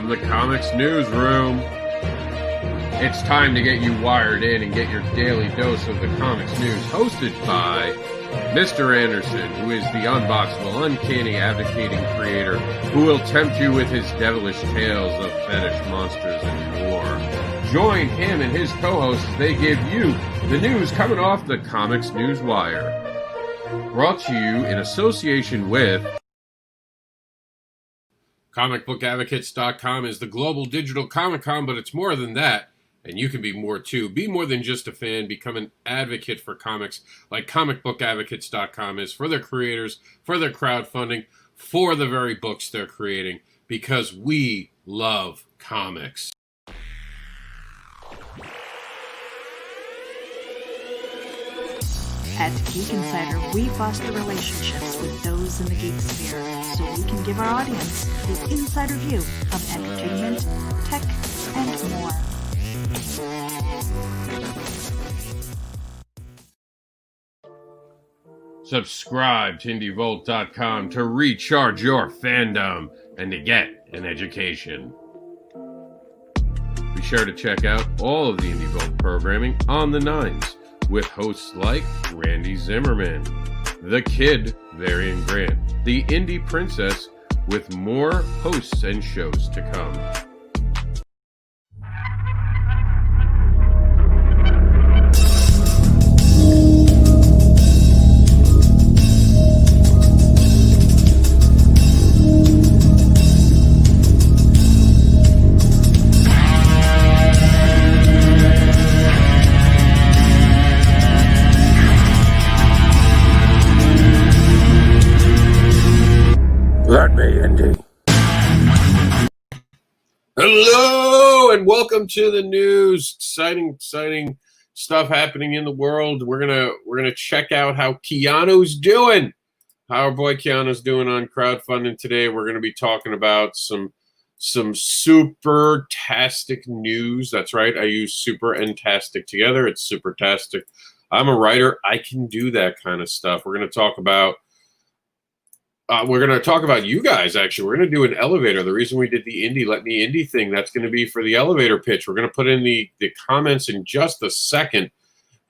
from the COMiX newsroom. It's time to get you wired in and get your daily dose of the COMiX news, hosted by Mr. Anderson, who is the unboxable, uncanny, advocating creator who will tempt you with his devilish tales of fetish monsters and more. Join him and his co-hosts as they give you the news coming off the COMiX News Wire. Brought to you in association with ComicBookAdvocates.com is the global digital Comic-Con, but it's more than that. And you can be more too. Be more than just a fan. Become an advocate for comics like ComicBookAdvocates.com is for their creators, for their crowdfunding, for the very books they're creating, because we love comics. At Geek Insider, we foster relationships with those in the geek sphere so we can give our audience the insider view of entertainment, tech, and more. Subscribe to IndieVolt.com to recharge your fandom and to get an education. Be sure to check out all of the IndieVolt programming on the Nines with hosts like Randy Zimmerman, The Kid, Varian Grant, The Indie Princess, with more hosts and shows to come. Hello and welcome to the news. Exciting stuff happening in the world. We're gonna check out how Keanu's doing. How our boy Keanu's doing on crowdfunding today. We're gonna be talking about some super-tastic news. That's right. I use super and tastic together. It's super-tastic. I'm a writer. I can do that kind of stuff. We're gonna talk about you guys, actually. We're going to do an elevator. The reason we did the Indie Let Me Indie thing, that's going to be for the elevator pitch. We're going to put in the comments in just a second,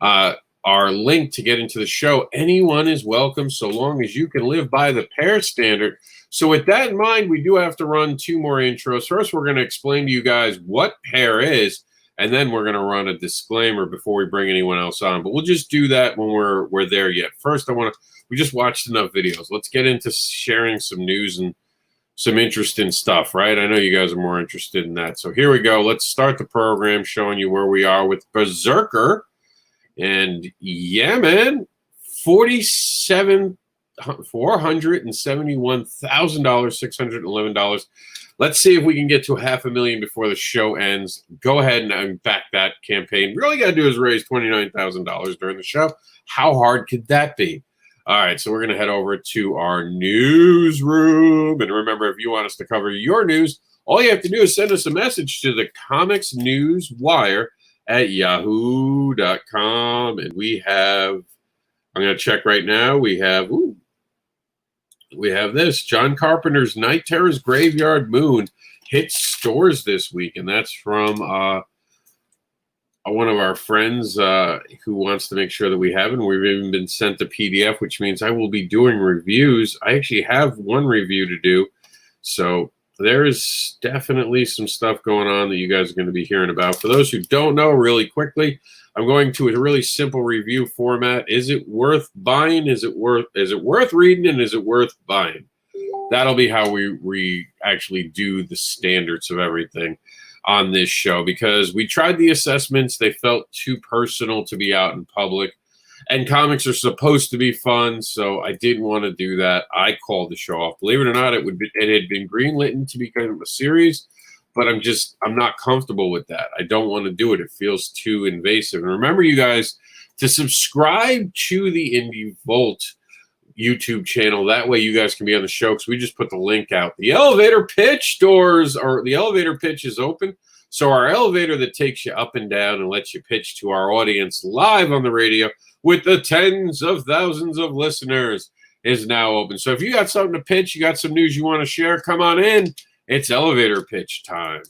our link to get into the show. Anyone is welcome so long as you can live by the pair standard. So with that in mind, we do have to run two more intros. First, we're going to explain to you guys what pair is, and then we're going to run a disclaimer before we bring anyone else on. But we'll just do that when we're there yet. First, we just watched enough videos. Let's get into sharing some news and some interesting stuff, right? I know you guys are more interested in that. So here we go. Let's start the program showing you where we are with Berserker. And yeah, man, $471,000, $611. Let's see if we can get to $500,000 before the show ends. Go ahead and back that campaign. Really got to do is raise $29,000 during the show. How hard could that be? All right, so we're going to head over to our newsroom. And remember, if you want us to cover your news, all you have to do is send us a message to the COMiX News Wire at yahoo.com. And we have, I'm going to check right now, we have this. John Carpenter's Night Terror's Graveyard Moon hits stores this week. And that's from one of our friends who wants to make sure that we have it. And we've even been sent a PDF, which means I will be doing reviews. I actually have one review to do. So there is definitely some stuff going on that you guys are going to be hearing about. For those who don't know, really quickly, I'm going to a really simple review format. Is it worth buying? Is it worth reading? And is it worth buying? That'll be how we actually do the standards of everything on this show, because we tried the assessments. They felt too personal to be out in public, and comics are supposed to be fun, so I didn't want to do that. I called the show off. Believe it or not, it had been greenlit to be kind of a series, but I'm not comfortable with that. I don't want to do it. It feels too invasive. And remember, you guys, to subscribe to the Indie Volt YouTube channel. That way you guys can be on the show, because we just put the link out. The elevator pitch doors, or the elevator pitch, is open. So our elevator that takes you up and down and lets you pitch to our audience live on the radio with the tens of thousands of listeners is now open. So if you got something to pitch, you got some news you want to share, come on in It's elevator pitch time.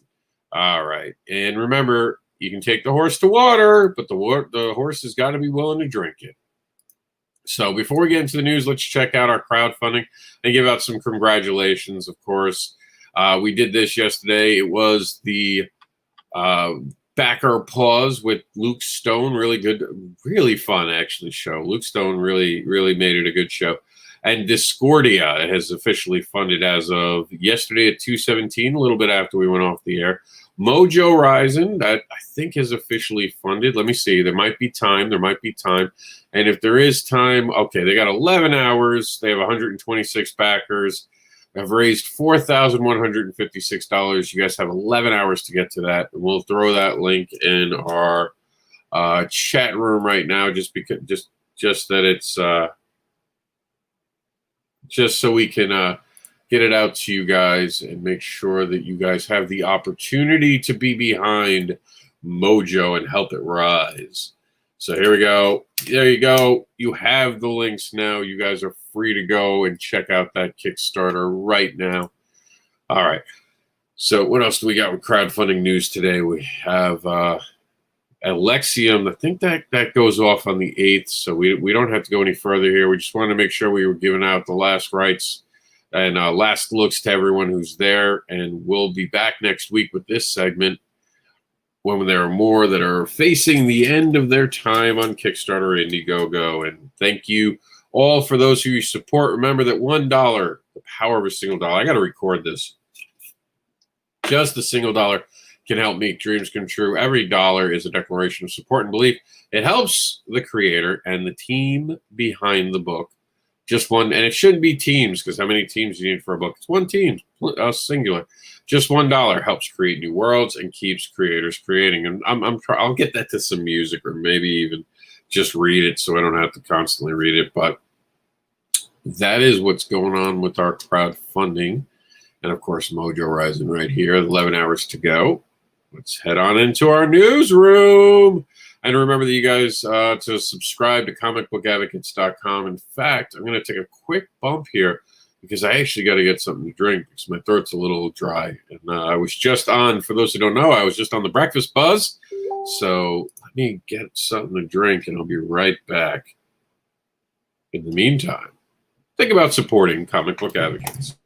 All right. And remember, you can take the horse to water, but the horse has got to be willing to drink it. So before we get into the news, let's check out our crowdfunding and give out some congratulations, of course. We did this yesterday. It was the backer pause with Luke Stone. Really good, really fun, actually, show. Luke Stone really made it a good show. And Discordia has officially funded as of yesterday at 2:17, a little bit after we went off the air. Mojo Rising, that I think is officially funded. Let me see. There might be time. And if there is time, okay, they got 11 hours. They have 126 backers. I've raised $4,156. You guys have 11 hours to get to that. And we'll throw that link in our chat room right now, just that it's just so we can get it out to you guys and make sure that you guys have the opportunity to be behind Mojo and help it rise. So here we go. There you go. You have the links now. You guys are free to go and check out that Kickstarter right now. All right. So what else do we got with crowdfunding news today? We have Alexium. I think that goes off on the 8th, so we don't have to go any further here. We just wanted to make sure we were giving out the last rights and last looks to everyone who's there. And we'll be back next week with this segment when there are more that are facing the end of their time on Kickstarter, Indiegogo. And thank you all for those who you support. Remember that $1, the power of a single dollar. I got to record this. Just a single dollar can help make dreams come true. Every dollar is a declaration of support and belief. It helps the creator and the team behind the book. Just one, and it shouldn't be teams, because how many teams do you need for a book? It's one team, singular. Just $1 helps create new worlds and keeps creators creating. And I'll get that to some music, or maybe even just read it so I don't have to constantly read it. But that is what's going on with our crowdfunding. And of course, Mojo Rising right here, 11 hours to go. Let's head on into our newsroom. And remember that you guys to subscribe to comicbookadvocates.com. In fact, I'm going to take a quick bump here because I actually got to get something to drink because my throat's a little dry. And I was just on, for those who don't know, I was just on the breakfast buzz. So let me get something to drink and I'll be right back. In the meantime, think about supporting Comic Book Advocates.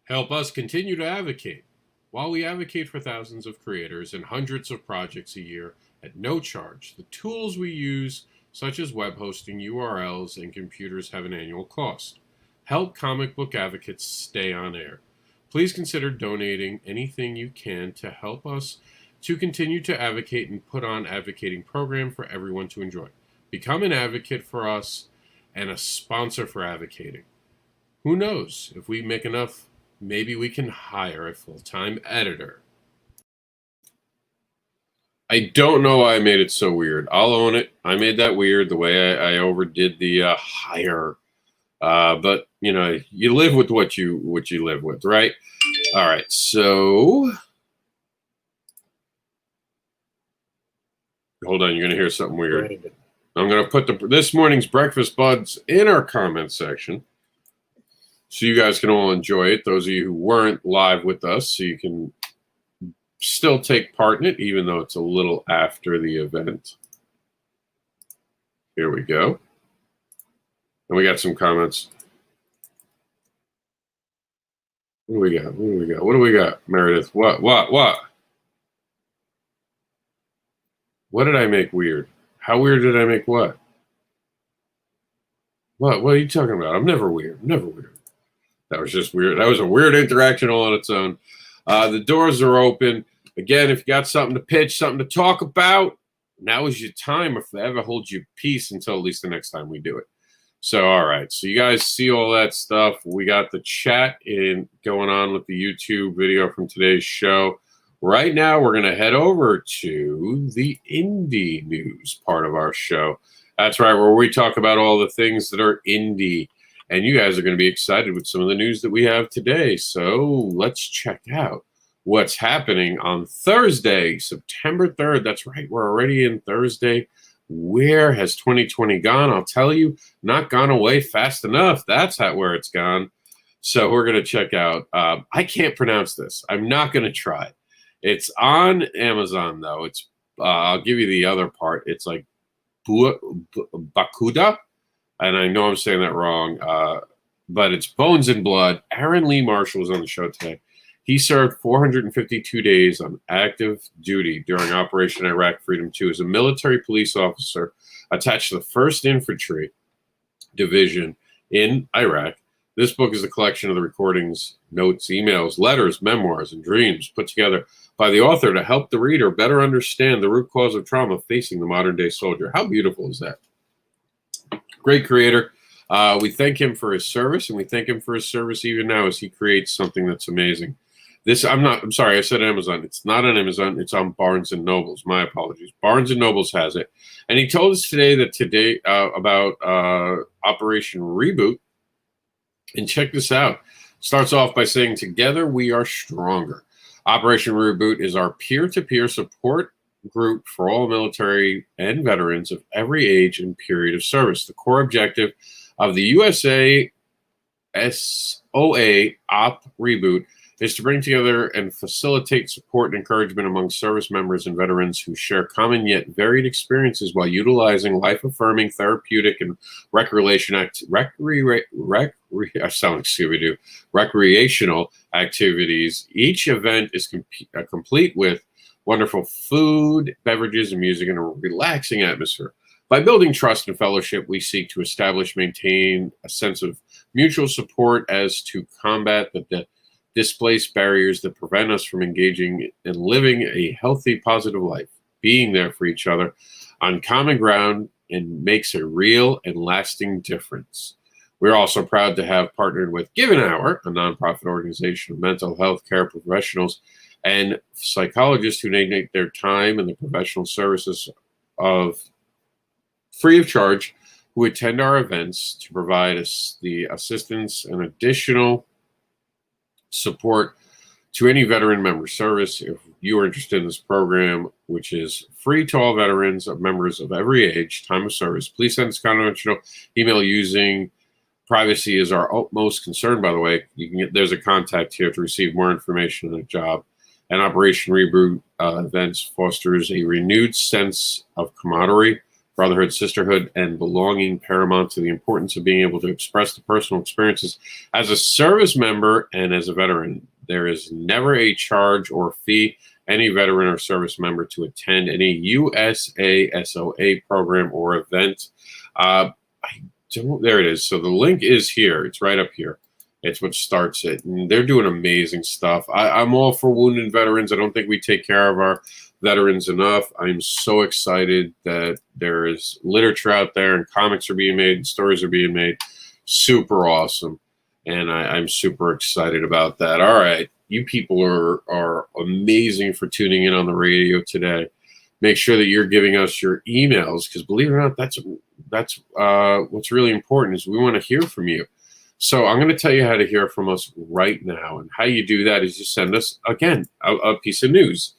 Help us continue to advocate. While we advocate for thousands of creators and hundreds of projects a year at no charge, the tools we use, such as web hosting, URLs, and computers, have an annual cost. Help Comic Book Advocates stay on air. Please consider donating anything you can to help us to continue to advocate and put on advocating program for everyone to enjoy. Become an advocate for us and a sponsor for advocating. Who knows? If we make enough, maybe we can hire a full-time editor. I don't know why I made it so weird. I'll own it. I made that weird the way I overdid the hire. But, you know, you live with what you live with, right? All right, so hold on. You're going to hear something weird. I'm going to put this morning's breakfast buds in our comment section so you guys can all enjoy it. Those of you who weren't live with us, so you can still take part in it, even though it's a little after the event. Here we go. And we got some comments. What do we got? What do we got, Meredith? What? What did I make weird? How weird did I make what? What are you talking about? I'm never weird. That was just weird. That was a weird interaction all on its own. The doors are open. Again, if you got something to pitch, something to talk about, now is your time. If they ever hold you peace until at least the next time we do it. So, all right. So you guys see all that stuff. We got the chat going on with the YouTube video from today's show. Right now, we're going to head over to the indie news part of our show. That's right, where we talk about all the things that are indie. And you guys are going to be excited with some of the news that we have today. So let's check out what's happening on Thursday, September 3rd. That's right, we're already in Thursday. Where has 2020 gone? I'll tell you, not gone away fast enough. That's where it's gone. So we're going to check out. I can't pronounce this. I'm not going to try. It's on Amazon, though. It's I'll give you the other part. It's like Bakuda, and I know I'm saying that wrong, but it's Bones and Blood. Aaron Lee Marshall was on the show today. He served 452 days on active duty during Operation Iraq Freedom 2 as a military police officer attached to the 1st Infantry Division in Iraq. This book is a collection of the recordings, notes, emails, letters, memoirs, and dreams put together by the author to help the reader better understand the root cause of trauma facing the modern-day soldier. How beautiful is that? Great creator. We thank him for his service, and we thank him for his service even now as he creates something that's amazing. I'm sorry, I said Amazon. It's not on Amazon. It's on Barnes & Noble's. My apologies. Barnes & Noble's has it. And he told us today about Operation Reboot. And check this out. Starts off by saying, together we are stronger. Operation Reboot is our peer-to-peer support group for all military and veterans of every age and period of service. The core objective of the USA SOA Op Reboot is to bring together and facilitate support and encouragement among service members and veterans who share common yet varied experiences while utilizing life-affirming, therapeutic, and recreational activities. Each event is complete with wonderful food, beverages, and music in a relaxing atmosphere. By building trust and fellowship, we seek to maintain a sense of mutual support as to combat the displaced barriers that prevent us from engaging and living a healthy, positive life. Being there for each other on common ground and makes a real and lasting difference. We're also proud to have partnered with Give an Hour, a nonprofit organization of mental health care professionals and psychologists who donate their time and the professional services of free of charge, who attend our events to provide us the assistance and additional support to any veteran member service. If you are interested in this program, which is free to all veterans of members of every age, time of service, please send us confidential email using privacy is our utmost concern, by the way. There's a contact here to receive more information on the job. And Operation Reboot events fosters a renewed sense of camaraderie, brotherhood, sisterhood, and belonging, paramount to the importance of being able to express the personal experiences as a service member and as a veteran. There is never a charge or fee any veteran or service member to attend any USASOA program or event. There it is. So the link is here. It's right up here. It's what starts it. And they're doing amazing stuff. I'm all for wounded veterans. I don't think we take care of our veterans enough. I'm so excited that there is literature out there and comics are being made and stories are being made. Super awesome. And I'm super excited about that. All right. You people are amazing for tuning in on the radio today. Make sure that you're giving us your emails, because believe it or not, that's what's really important is we want to hear from you. So I'm going to tell you how to hear from us right now. And how you do that is you send us, again, a piece of news.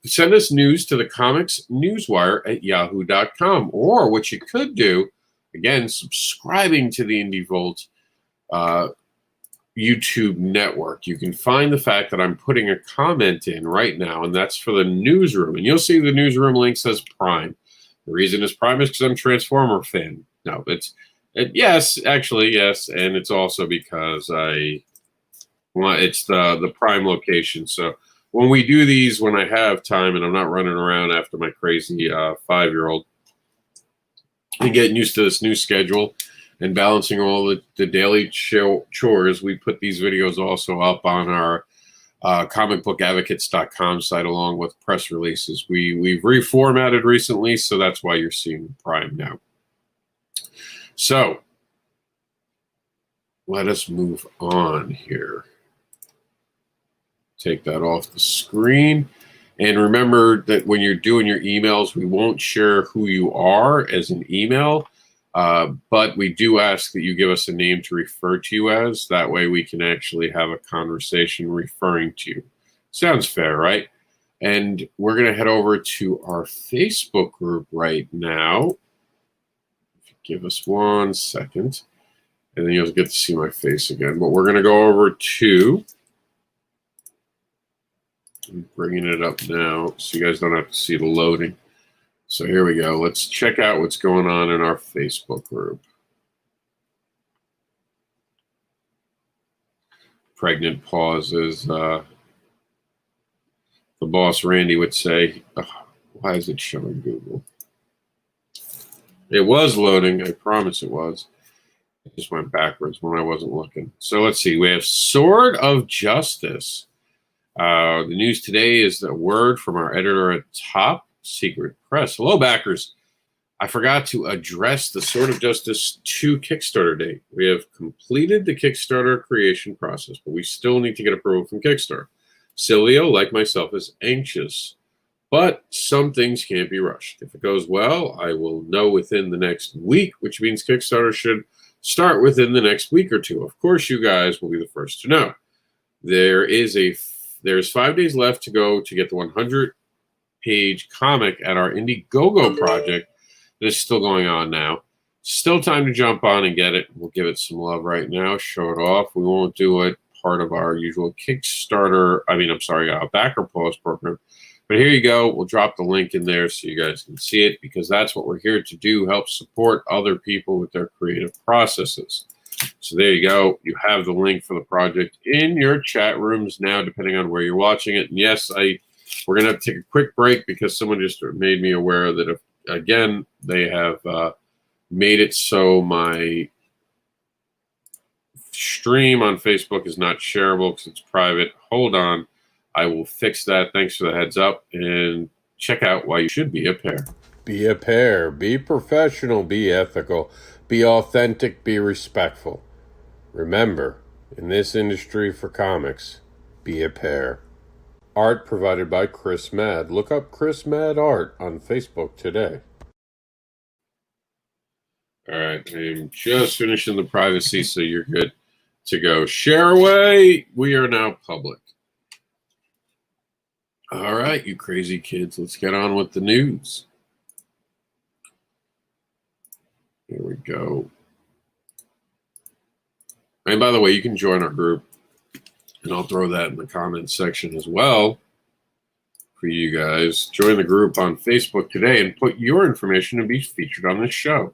Send us news to the COMiX Newswire at yahoo.com. Or what you could do, again, subscribing to the Indie Volt YouTube network. You can find the fact that I'm putting a comment in right now, and that's for the newsroom. And you'll see the newsroom link says Prime. The reason it's Prime is because I'm a Transformer fan. No, yes, actually, yes. And it's also because it's the Prime location. So when we do these, when I have time and I'm not running around after my crazy 5-year-old and getting used to this new schedule and balancing all the daily chores, we put these videos also up on our comicbookadvocates.com site along with press releases. We've reformatted recently, so that's why you're seeing Prime now. So let us move on here. Take that off the screen. And remember that when you're doing your emails, we won't share who you are as an email, but we do ask that you give us a name to refer to you as. That way we can actually have a conversation referring to you. Sounds fair, right? And we're going to head over to our Facebook group right now. Give us 1 second. And then you'll get to see my face again. But we're going to go over to, I'm bringing it up now so you guys don't have to see the loading. So here we go. Let's check out what's going on in our Facebook group. Pregnant pauses. The boss, Randy, would say, oh, why is it showing Google? It was loading. I promise it was. It just went backwards when I wasn't looking. So let's see. We have Sword of Justice. The news today is the word from our editor at Top Secret Press. Hello, backers. I forgot to address the Sword of Justice 2 Kickstarter date. We have completed the Kickstarter creation process, but we still need to get approval from Kickstarter. Silvio, like myself, is anxious, but some things can't be rushed. If it goes well, I will know within the next week, which means Kickstarter should start within the next week or two. Of course, you guys will be the first to know. There's 5 days left to go to get the 100-page comic at our Indiegogo project. This is still going on now. Still time to jump on and get it. We'll give it some love right now. Show it off. We won't do it part of our usual Kickstarter. Backer pause program. But here you go. We'll drop the link in there so you guys can see it because that's what we're here to do. Help support other people with their creative processes. So there you go. You have the link for the project in your chat rooms now, depending on where you're watching it. And yes, we're going to have to take a quick break because someone just made me aware that if again, they have made it so my stream on Facebook is not shareable because it's private. Hold on. I will fix that. Thanks for the heads up. And check out why you should be a pair. Be a pair. Be professional. Be ethical. Be authentic. Be respectful. Remember, in this industry for comics, be a pair. Art provided by Chris Mad. Look up Chris Mad Art on Facebook today. All right, I'm just finishing the privacy, so you're good to go. Share away. We are now public. All right, you crazy kids, let's get on with the news. Here we go. And by the way, you can join our group. And I'll throw that in the comments section as well for you guys. Join the group on Facebook today and put your information to be featured on this show.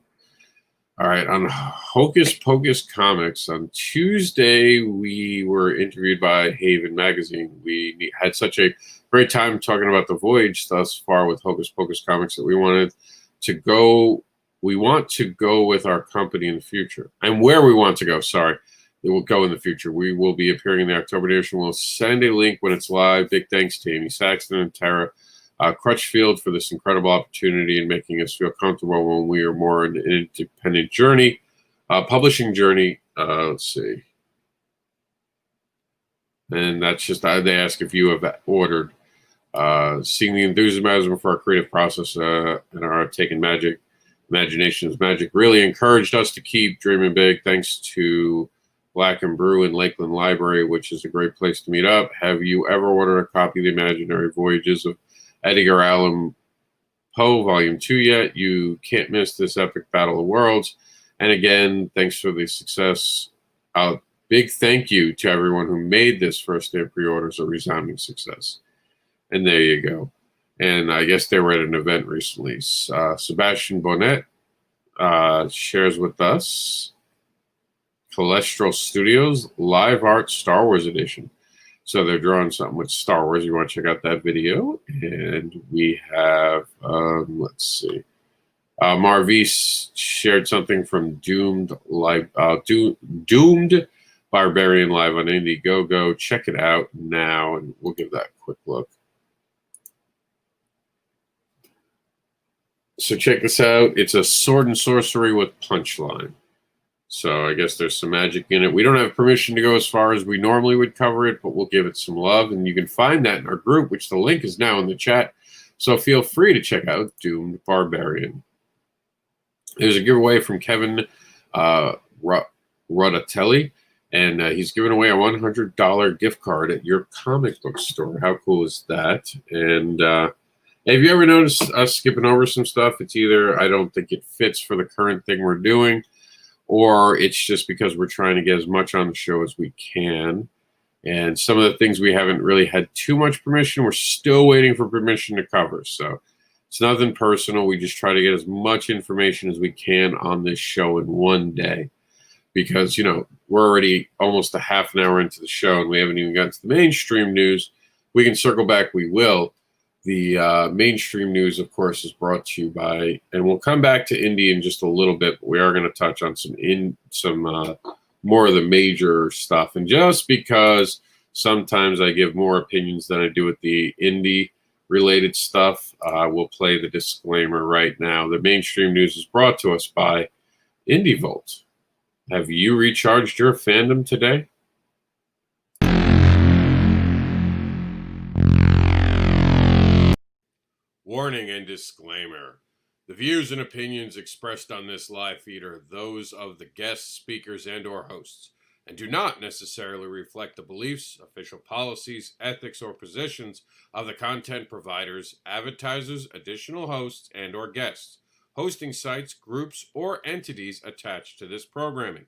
All right, on Hocus Pocus Comics, on Tuesday, we were interviewed by Haven Magazine. We had such a great time talking about the voyage thus far with Hocus Pocus Comics that we want to go with our company in the future. And where we want to go, sorry. It will go in the future. We will be appearing in the October edition. We'll send a link when it's live. Big thanks to Amy Saxton and Tara Crutchfield for this incredible opportunity and making us feel comfortable when we are more in an independent journey, publishing journey. Let's see. And that's just, they ask if you have ordered. Seeing the enthusiasm for our creative process and our taking magic, imagination is magic, really encouraged us to keep dreaming big. Thanks to Black and Brew in Lakeland Library, which is a great place to meet up. Have you ever ordered a copy of The Imaginary Voyages of Edgar Allan Poe, Volume 2 yet? You can't miss this epic battle of worlds. And again, thanks for the success. Big thank you to everyone who made this first day of pre-orders a resounding success. And there you go. And I guess they were at an event recently. Sebastian Bonnet shares with us Cholesterol Studios Live Art Star Wars Edition. So they're drawing something with Star Wars. You want to check out that video. And we have, let's see. Marvis shared something from Doomed Barbarian live on Indiegogo. Check it out now, and we'll give that a quick look. So check this out. It's a sword and sorcery with punchline. So I guess there's some magic in it. We don't have permission to go as far as we normally would cover it, but we'll give it some love. And you can find that in our group, which the link is now in the chat. So feel free to check out Doomed Barbarian. There's a giveaway from Kevin Rodatelli, and he's giving away a $100 gift card at your comic book store. How cool is that? And have you ever noticed us skipping over some stuff? It's either I don't think it fits for the current thing we're doing, or it's just because we're trying to get as much on the show as we can. And some of the things we haven't really had too much permission, we're still waiting for permission to cover. So it's nothing personal. We just try to get as much information as we can on this show in one day. Because, we're already almost a half an hour into the show and we haven't even gotten to the mainstream news. We can circle back, we will. The mainstream news, of course, is brought to you by, and we'll come back to Indy in just a little bit, but we are going to touch on some more of the major stuff. And just because sometimes I give more opinions than I do with the Indy related stuff, we'll play the disclaimer right now. The mainstream news is brought to us by IndieVolt. Have you recharged your fandom today? Warning and disclaimer. The views and opinions expressed on this live feed are those of the guests, speakers, and/or hosts, and do not necessarily reflect the beliefs, official policies, ethics, or positions of the content providers, advertisers, additional hosts, and/or guests, hosting sites, groups, or entities attached to this programming.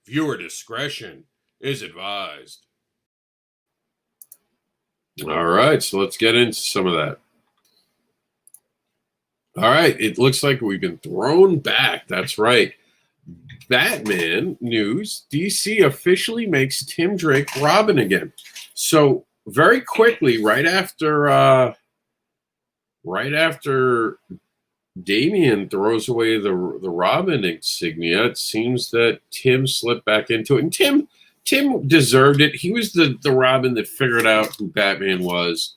Viewer discretion is advised. All right, so let's get into some of that. All right, it looks like we've been thrown back. That's right. Batman news. DC officially makes Tim Drake Robin again. So very quickly, right after Damian throws away the Robin insignia, it seems that Tim slipped back into it. And Tim deserved it. He was the Robin that figured out who Batman was.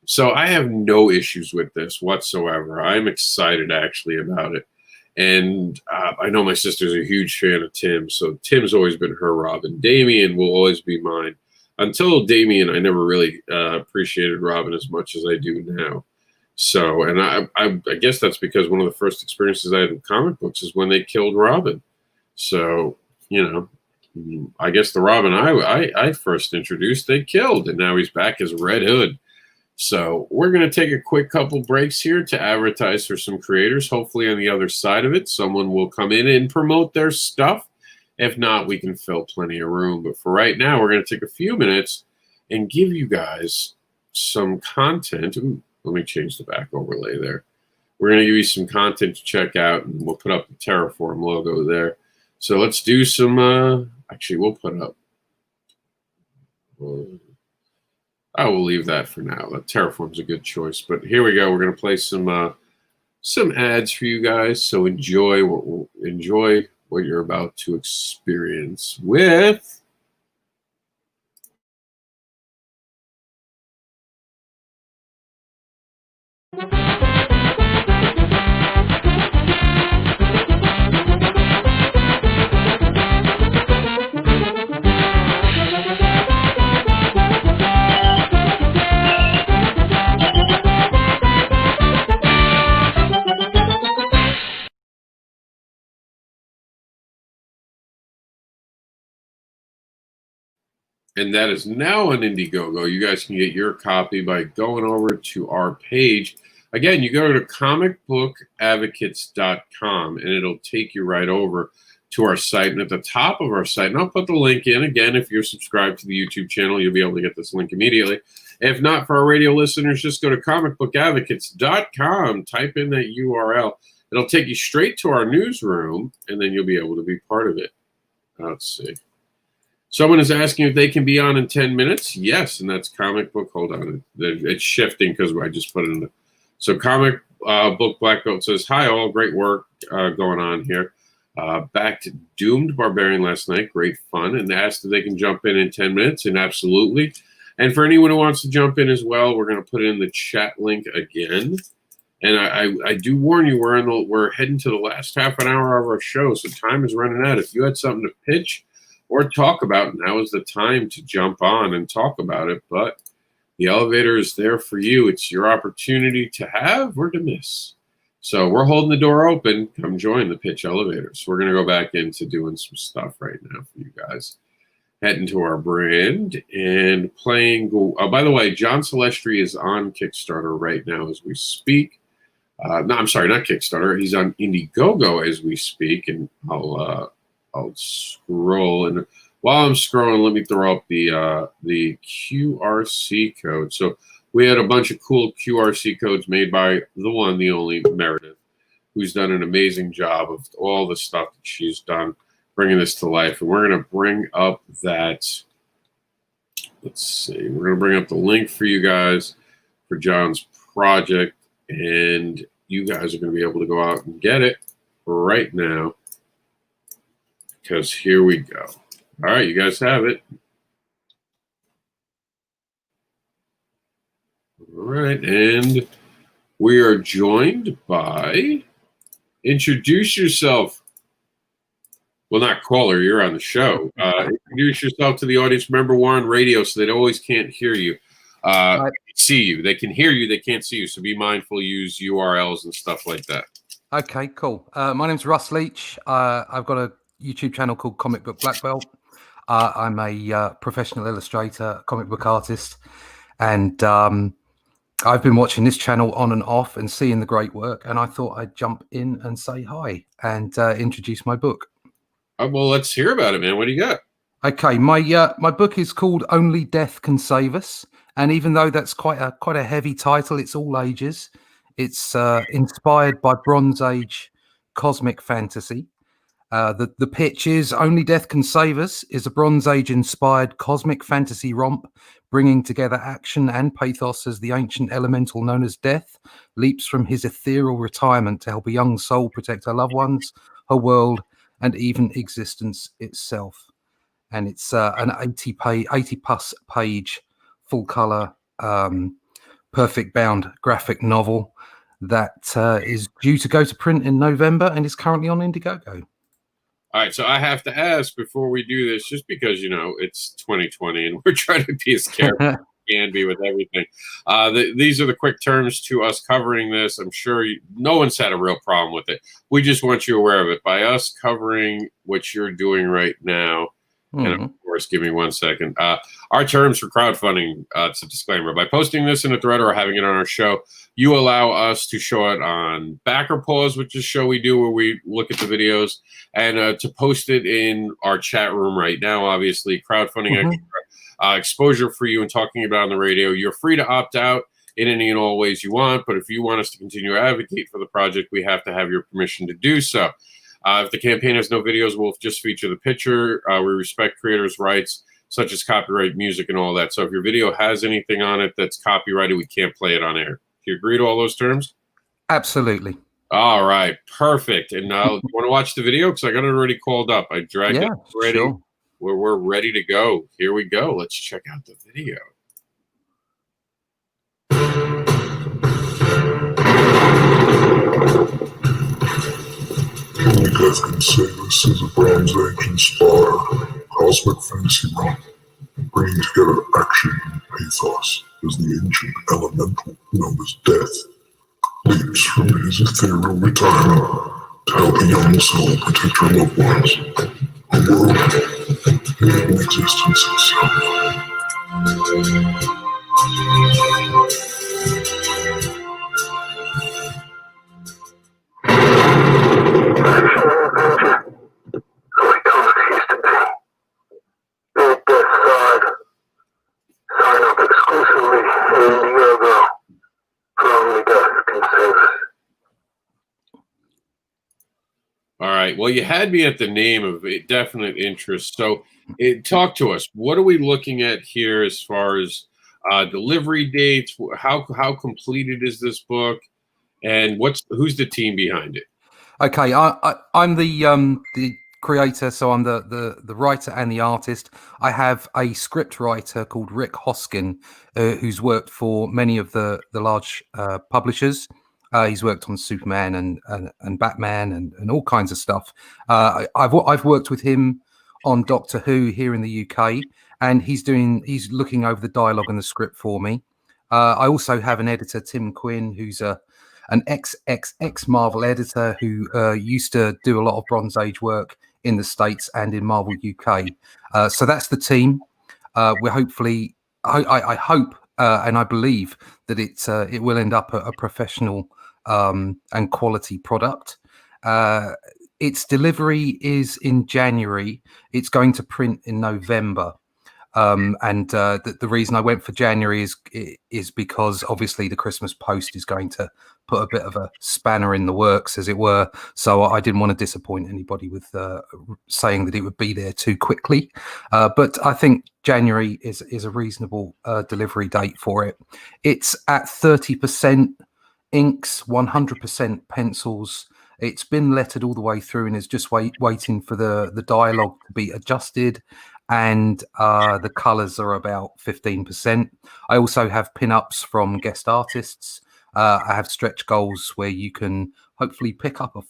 So I have no issues with this whatsoever. I'm excited actually about it. And I know my sister's a huge fan of Tim, so Tim's always been her Robin. Damian will always be mine. Until Damian, I never really appreciated Robin as much as I do now. So, and I guess that's because one of the first experiences I had in comic books is when they killed Robin. So, I guess the Robin I first introduced, they killed, and now he's back as Red Hood. So we're going to take a quick couple breaks here to advertise for some creators. Hopefully on the other side of it, someone will come in and promote their stuff. If not, we can fill plenty of room. But for right now, we're going to take a few minutes and give you guys some content. Ooh, let me change the back overlay there. We're going to give you some content to check out, and we'll put up the Terraform logo there. So let's do some, actually, we'll put up, I will leave that for now. Terraform's a good choice. But here we go. We're going to play some ads for you guys. So enjoy what you're about to experience with and that is now on Indiegogo. You guys can get your copy by going over to our page. Again, you go to comicbookadvocates.com, and it'll take you right over to our site. And at the top of our site, and I'll put the link in. Again, if you're subscribed to the YouTube channel, you'll be able to get this link immediately. If not, for our radio listeners, just go to comicbookadvocates.com, type in that URL. It'll take you straight to our newsroom, and then you'll be able to be part of it. Let's see. Someone is asking if they can be on in 10 minutes. Yes, and that's Comic Book. Hold on. It's shifting because I just put it in the... So Comic Book Black Belt says, hi, all. Great work going on here. Back to Doomed Barbarian last night. Great fun. And asked if they can jump in 10 minutes. And absolutely. And for anyone who wants to jump in as well, we're going to put in the chat link again. And I do warn you, we're heading to the last half an hour of our show, so time is running out. If you had something to pitch or talk about, now is the time to jump on and talk about it. But the elevator is there for you. It's your opportunity to have or to miss. So we're holding the door open. Come join the pitch elevator. So we're going to go back into doing some stuff right now for you guys. Heading to our brand and playing. By the way, John Celestri is on Kickstarter right now as we speak. No, I'm sorry, not Kickstarter. He's on Indiegogo as we speak, and I'll I'll scroll, and while I'm scrolling, let me throw up the QRC code. So we had a bunch of cool QRC codes made by the one, the only Meredith, who's done an amazing job of all the stuff that she's done, bringing this to life. And we're going to bring up that. Let's see. We're going to bring up the link for you guys for John's project, and you guys are going to be able to go out and get it right now, because here we go. All right, you guys have it. All right, and we are joined by, introduce yourself. Well, not caller, you're on the show. Introduce yourself to the audience. Remember, we're on radio, so they always can't hear you. See you. They can hear you, they can't see you. So be mindful, use URLs and stuff like that. Okay, cool. My name's Russ Leach. I've got a YouTube channel called Comic Book Black Belt. I'm a professional illustrator, comic book artist, and I've been watching this channel on and off and seeing the great work, and I thought I'd jump in and say hi and introduce my book. Well, let's hear about it, man. What do you got? Okay, my book is called Only Death Can Save Us, and even though that's quite a heavy title, it's all ages. It's inspired by Bronze Age cosmic fantasy. The pitch is Only Death Can Save Us is a Bronze Age inspired cosmic fantasy romp, bringing together action and pathos as the ancient elemental known as Death leaps from his ethereal retirement to help a young soul protect her loved ones, her world, and even existence itself. And it's an 80 plus page, full color, perfect bound graphic novel that is due to go to print in November and is currently on Indiegogo. All right, so I have to ask before we do this, just because, you know, it's 2020 and we're trying to be as careful as we can be with everything. These are the quick terms to us covering this. I'm sure no one's had a real problem with it. We just want you aware of it. By us covering what you're doing right now, and of course, give me 1 second. Our terms for crowdfunding, it's a disclaimer. By posting this in a thread or having it on our show, you allow us to show it on Backer Pause, which is a show we do where we look at the videos, and to post it in our chat room right now. Obviously, crowdfunding exposure for you and talking about it on the radio. You're free to opt out in any and all ways you want, but if you want us to continue to advocate for the project, we have to have your permission to do so. If the campaign has no videos, we'll just feature the picture. We respect creators' rights, such as copyright music and all that. So if your video has anything on it that's copyrighted, we can't play it on air. Do you agree to all those terms? Absolutely. All right, perfect. And now, you want to watch the video? Because I got it already called up. I dragged it already. Sure. We're ready to go. Here we go. Let's check out the video. Only Death Can Save Us is a Bronze Age inspired cosmic fantasy romp, bringing together action and pathos as the ancient elemental known as Death leaps from his ethereal retirement to help a young soul protect her loved ones, her world, and even existence itself. All right. Well, you had me at the name of it, definite interest. So talk to us. What are we looking at here as far as delivery dates? How completed is this book? And who's the team behind it? Okay, I'm the creator, so I'm the writer and the artist. I have a script writer called Rick Hoskin, who's worked for many of the large publishers. He's worked on Superman and Batman and all kinds of stuff. I've worked with him on Doctor Who here in the UK, and he's looking over the dialogue and the script for me. I also have an editor, Tim Quinn, who's an ex Marvel editor who used to do a lot of Bronze Age work in the States and in Marvel UK. So that's the team. We're hopefully, I hope and I believe that it will end up a professional and quality product. its delivery is in January. It's going to print in November. And the reason I went for January is because obviously the Christmas post is going to put a bit of a spanner in the works, as it were. So I didn't want to disappoint anybody with saying that it would be there too quickly. But I think January is a reasonable delivery date for it. It's at 30% inks, 100% pencils. It's been lettered all the way through and is just waiting for the dialogue to be adjusted. And the colors are about 15%. I also have pin-ups from guest artists. I have stretch goals where you can hopefully pick up a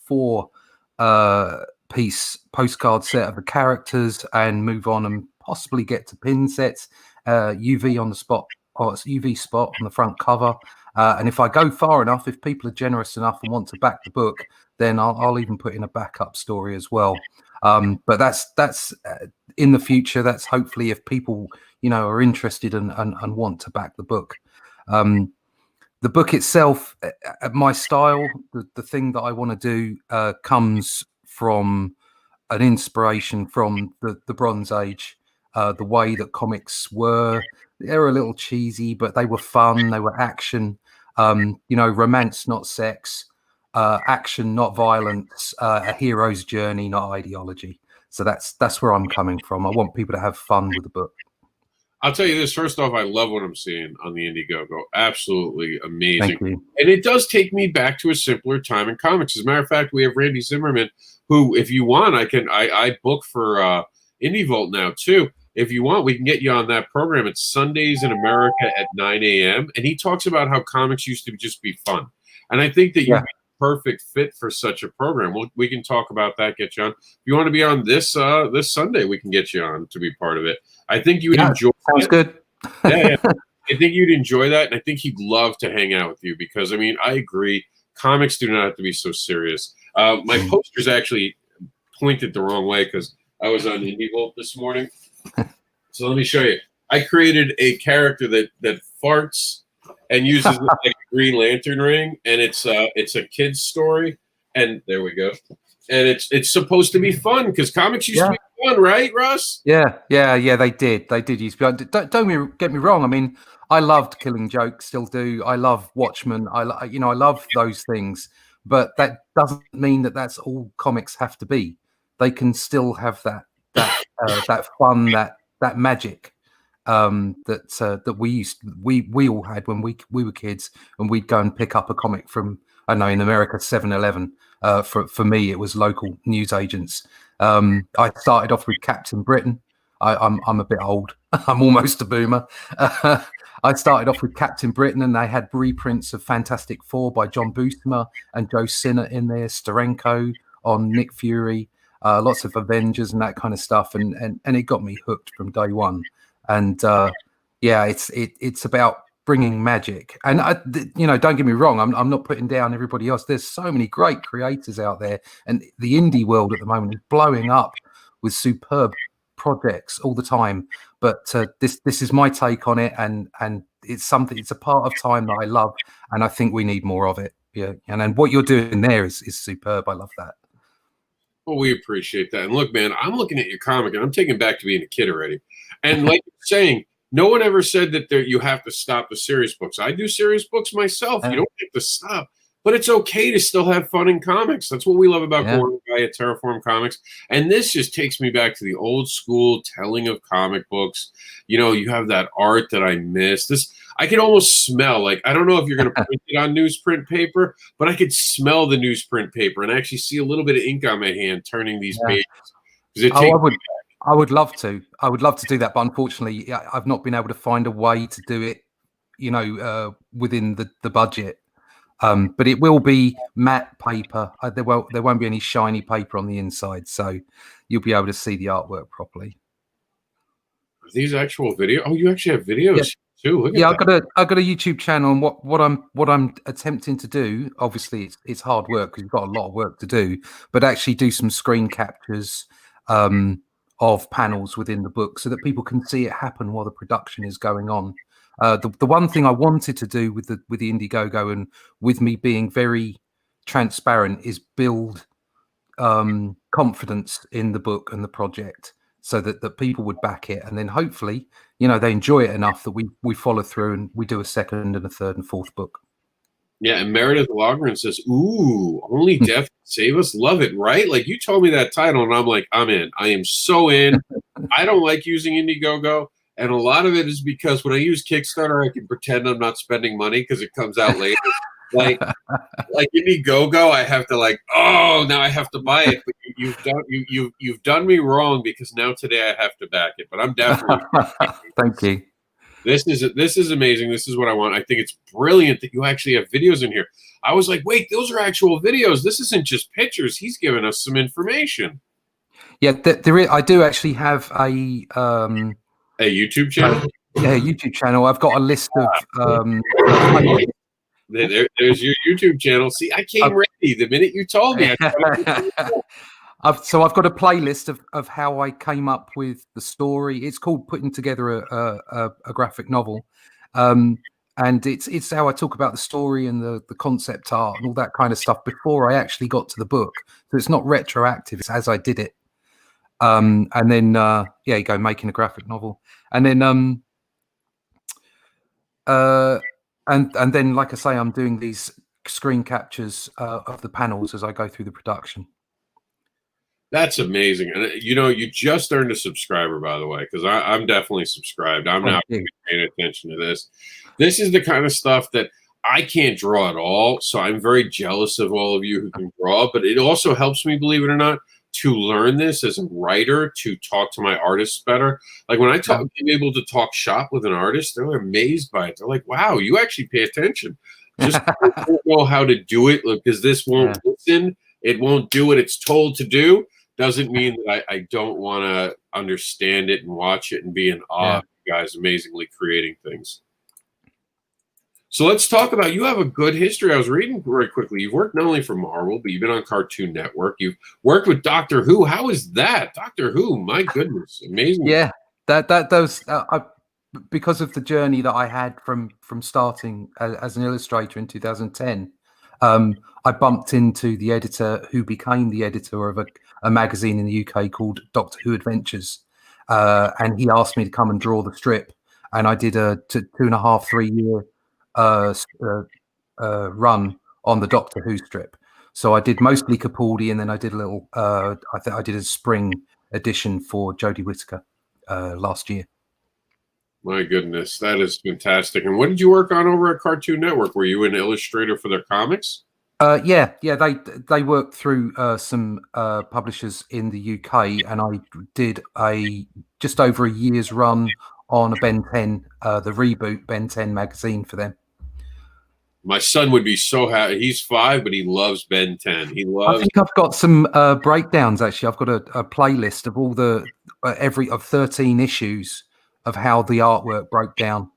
4-piece postcard set of the characters and move on and possibly get to pin sets, UV on the spot, or UV spot on the front cover. And if I go far enough, if people are generous enough and want to back the book, then I'll even put in a backup story as well. But that's in the future. That's hopefully if people, are interested and want to back the book. The book itself, my style, the thing that I want to do comes from an inspiration from the Bronze Age. The way that comics were, they were a little cheesy, but they were fun. They were action, romance, not sex. Action, not violence, a hero's journey, not ideology. So that's where I'm coming from. I want people to have fun with the book. I'll tell you this. First off, I love what I'm seeing on the Indiegogo. Absolutely amazing. Thank you. And it does take me back to a simpler time in comics. As a matter of fact, we have Randy Zimmerman, who, if you want, I book for Indie Vault now too. If you want, we can get you on that program. It's Sundays in America at 9 a.m. And he talks about how comics used to just be fun. And I think that you'd be perfect fit for such a program. We can talk about that, get you on. If you want to be on this Sunday, we can get you on to be part of it. I think you would enjoy it. Sounds good. Yeah. I think you'd enjoy that, and I think he'd love to hang out with you because, I agree. Comics do not have to be so serious. My poster's actually pointed the wrong way because I was on Indie Vault this morning. So let me show you. I created a character that farts and uses like a Green Lantern ring, and it's a kid's story. And there we go. And it's supposed to be fun because comics used to be fun, right, Russ? Yeah. They did used to be. Don't get me wrong. I loved Killing Joke, still do. I love Watchmen. I love those things. But that doesn't mean that that's all comics have to be. They can still have that fun, that magic. That we all had when we were kids, and we'd go and pick up a comic from, I know in America, 7-Eleven. For me, it was local newsagents. I started off with Captain Britain. I'm a bit old. I'm almost a boomer. I started off with Captain Britain, and they had reprints of Fantastic Four by John Buscema and Joe Sinnott in there, Steranko on Nick Fury, lots of Avengers and that kind of stuff, and it got me hooked from day one. And it's about bringing magic. And don't get me wrong, I'm not putting down everybody else. There's so many great creators out there, and the indie world at the moment is blowing up with superb projects all the time. But this is my take on it, and it's a part of time that I love, and I think we need more of it. Yeah, and what you're doing there is superb. I love that. Well, we appreciate that. And look, man, I'm looking at your comic, and I'm taken back to being a kid already. And like you're saying, no one ever said that you have to stop the serious books. I do serious books myself. You don't have to stop. But it's okay to still have fun in comics. That's what we love about Gordon Guy at Terraform Comics. And this just takes me back to the old school telling of comic books. You have that art that I miss. I can almost smell, I don't know if you're going to print it on newsprint paper, but I could smell the newsprint paper and actually see a little bit of ink on my hand turning these pages. I would love to. I would love to do that, but unfortunately, I've not been able to find a way to do it, within the budget. But it will be matte paper. There won't be any shiny paper on the inside, so you'll be able to see the artwork properly. Are these actual video? Oh, you actually have videos too. Look at that. I've got a YouTube channel, and what I'm attempting to do. Obviously, it's hard work because you've got a lot of work to do, but actually do some screen captures of panels within the book so that people can see it happen while the production is going on. The one thing I wanted to do with the Indiegogo, and with me being very transparent, is build confidence in the book and the project, so that people would back it, and then hopefully, you know, they enjoy it enough that we follow through and we do a second and a third and fourth book. Yeah, and Meredith Logren says, "Ooh, Only Death Can Save Us." Love it, right? Like, you told me that title, and I'm like, I'm in. I am so in. I don't like using Indiegogo, and a lot of it is because when I use Kickstarter, I can pretend I'm not spending money because it comes out later. like Indiegogo, I have to now I have to buy it. But you've done me wrong, because now today I have to back it. But I'm definitely Thank you. This is amazing. This is what I want. I think it's brilliant that you actually have videos in here. I was like, wait, those are actual videos. This isn't just pictures. He's giving us some information. Yeah, I do actually have a YouTube channel. Yeah, YouTube channel. I've got a list of There's your YouTube channel. See, I came ready the minute you told me. I've got a playlist of how I came up with the story. It's called Putting Together a Graphic Novel, and it's how I talk about the story and the concept art and all that kind of stuff before I actually got to the book. So it's not retroactive; it's as I did it. And then you go making a graphic novel, and then and then, like I say, I'm doing these screen captures of the panels as I go through the production. That's amazing. And you just earned a subscriber, by the way, because I'm definitely subscribed. I'm now paying attention to this. This is the kind of stuff that I can't draw at all. So I'm very jealous of all of you who can draw, but it also helps me, believe it or not, to learn this as a writer, to talk to my artists better. Like, when I being able to talk shop with an artist, they're amazed by it. They're like, wow, you actually pay attention. Just don't know how to do it, because this won't listen. It won't do what it's told to do. Doesn't mean that I don't want to understand it and watch it and be in awe of you guys amazingly creating things. So let's talk about, you have a good history. I was reading very quickly. You've worked not only for Marvel, but you've been on Cartoon Network. You've worked with Doctor Who. How is that? Doctor Who, my goodness, amazing. Yeah, those because of the journey that I had from starting as an illustrator in 2010. I bumped into the editor who became the editor of a magazine in the UK called Doctor Who Adventures, and he asked me to come and draw the strip, and I did a 2.5-3 year run on the Doctor Who strip. So I did mostly Capaldi, and then I did a little. I did a spring edition for Jodie Whittaker last year. My goodness, that is fantastic. And what did you work on over at Cartoon Network? Were you an illustrator for their comics? Yeah. They worked through some publishers in the UK, and I did just over a year's run on a Ben 10, the reboot Ben 10 magazine for them. My son would be so happy. He's 5, but he loves Ben 10. I think I've got some breakdowns. Actually, I've got a playlist of all the 13 issues of how the artwork broke down.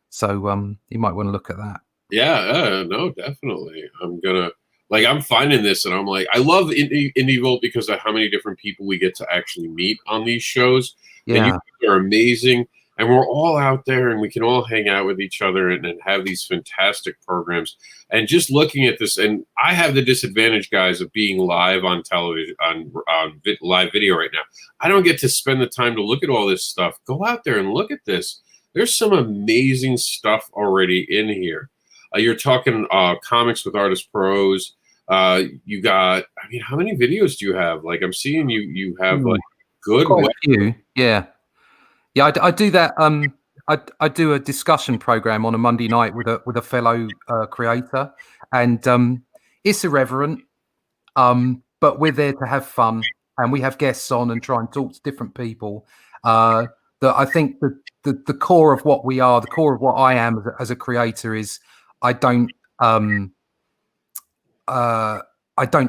So you might want to look at that. Yeah, no, definitely. I'm finding this, and I'm like, I love Indievolt because of how many different people we get to actually meet on these shows. Yeah. And you are amazing. And we're all out there, and we can all hang out with each other and have these fantastic programs. And just looking at this, and I have the disadvantage, guys, of being live on television, on live video right now. I don't get to spend the time to look at all this stuff. Go out there and look at this. There's some amazing stuff already in here. You're talking comics with Artist Pros. You got, how many videos do you have? Like, I'm seeing you have like good. Quite a few. Yeah. Yeah, I do that. I do a discussion program on a Monday night with a fellow creator, and it's irreverent, but we're there to have fun, and we have guests on and try and talk to different people. That I think the core of what we are, the core of what I am as a creator is I don't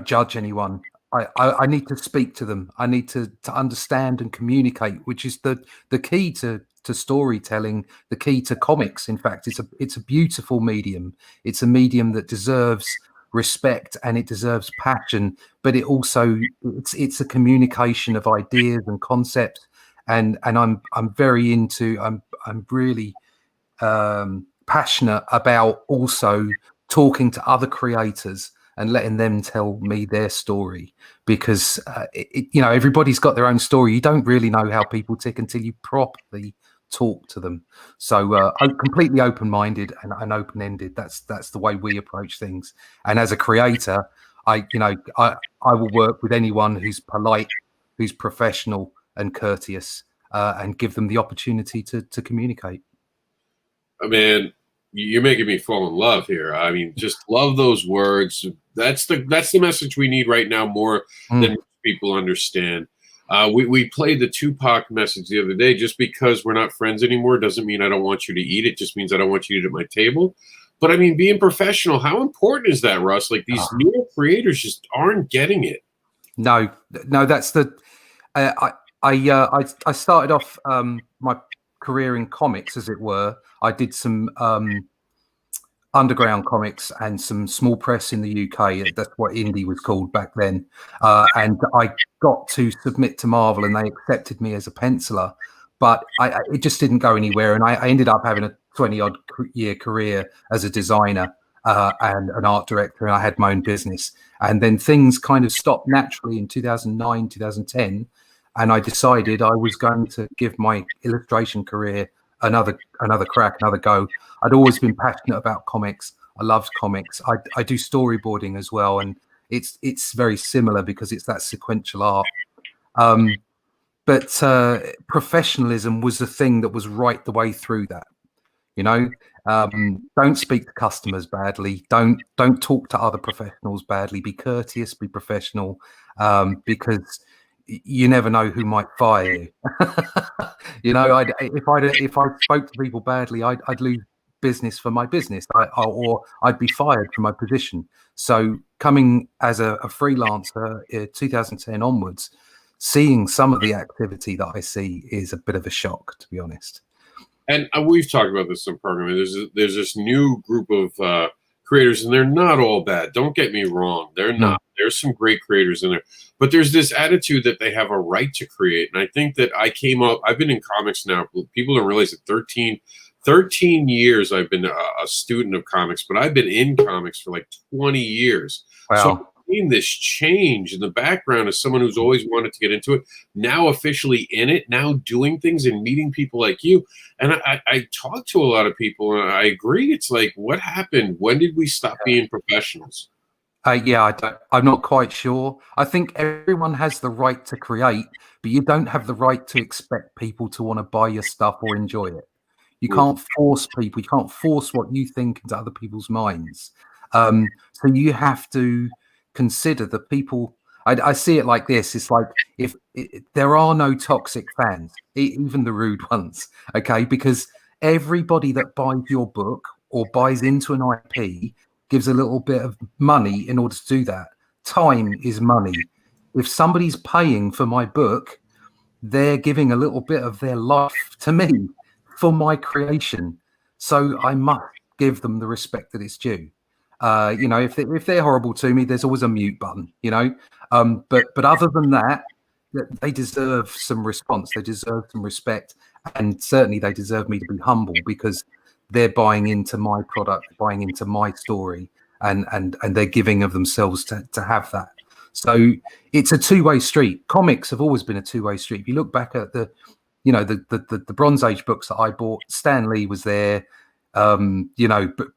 judge anyone. I need to speak to them. I need to understand and communicate, which is the key to storytelling, the key to comics. In fact, it's a beautiful medium. It's a medium that deserves respect and it deserves passion, but it also it's a communication of ideas and concepts. And I'm very into. I'm really passionate about also talking to other creators and letting them tell me their story, because everybody's got their own story. You don't really know how people tick until you properly talk to them. So I'm completely open-minded and open-ended. That's the way we approach things. And as a creator, I will work with anyone who's polite, who's professional and courteous, and give them the opportunity to communicate. I mean, you're making me fall in love here. I mean, just love those words. That's the message we need right now more than people understand. We played the Tupac message the other day. Just because we're not friends anymore doesn't mean I don't want you to eat it. Just means I don't want you to eat at my table. But I mean, being professional, how important is that, Russ? Like, these newer creators just aren't getting it. No, that's the. I started off my career in comics, as it were. I did some underground comics and some small press in the UK. That's what indie was called back then. And I got to submit to Marvel, and they accepted me as a penciler. But it just didn't go anywhere, and I ended up having a 20-odd year career as a designer and an art director, and I had my own business. And then things kind of stopped naturally in 2009, 2010, and I decided I was going to give my illustration career another crack, another go. I'd always been passionate about comics. I loved comics. I do storyboarding as well, and it's very similar because it's that sequential art. But professionalism was the thing that was right the way through that. Don't speak to customers badly. Don't talk to other professionals badly. Be courteous. Be professional, because you never know who might fire you. If I spoke to people badly, I'd lose business for my business, or I'd be fired from my position. So coming as a freelancer 2010 onwards, seeing some of the activity that I see is a bit of a shock, to be honest. And we've talked about this in programming. There's this new group of creators, and they're not all bad. Don't get me wrong. They're not. There's some great creators in there. But there's this attitude that they have a right to create. And I think that I've been in comics now. People don't realize that 13 years I've been a student of comics, but I've been in comics for like 20 years. Wow. So I've seen this change in the background as someone who's always wanted to get into it, now officially in it, now doing things and meeting people like you. And I talk to a lot of people, and I agree. It's like, what happened? When did we stop being professionals? I'm not quite sure. I think everyone has the right to create, but you don't have the right to expect people to want to buy your stuff or enjoy it. You can't force people. You can't force what you think into other people's minds. So you have to consider the people. I see it like this. It's like if there are no toxic fans, even the rude ones, okay? Because everybody that buys your book or buys into an IP gives a little bit of money in order to do that. Time is money. If somebody's paying for my book, they're giving a little bit of their life to me for my creation. So I must give them the respect that it's due. If they're horrible to me, there's always a mute button, but other than that, they deserve some response. They deserve some respect, and certainly they deserve me to be humble, because they're buying into my product, buying into my story, and they're giving of themselves to have that. So it's a two-way street. Comics have always been a two-way street. If you look back at the Bronze Age books that I bought, Stan Lee was there,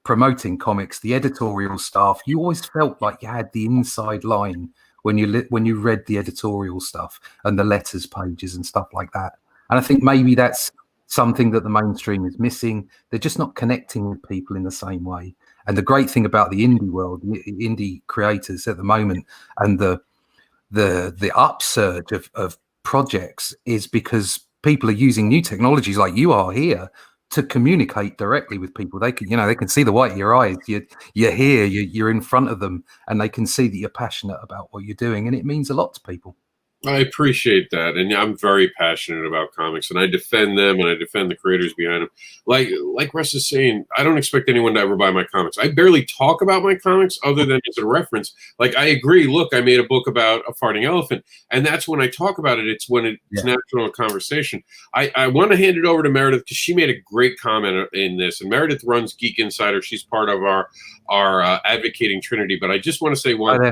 promoting comics, the editorial staff. You always felt like you had the inside line when you read the editorial stuff and the letters pages and stuff like that. And I think maybe that's something that the mainstream is missing. They're just not connecting with people in the same way. And the great thing about the indie world, the indie creators at the moment, and the upsurge of projects, is because people are using new technologies like you are here to communicate directly with people. They can see the white of your eyes. You're here, you're in front of them, and they can see that you're passionate about what you're doing, and it means a lot to people. I appreciate that, and I'm very passionate about comics, and I defend them, and I defend the creators behind them. Like Russ is saying, I don't expect anyone to ever buy my comics. I barely talk about my comics other than as a reference. Like, I agree. Look, I made a book about a farting elephant, and that's when I talk about it. It's when it's natural conversation. I want to hand it over to Meredith because she made a great comment in this, and Meredith runs Geek Insider. She's part of our advocating Trinity. But I just want to say one.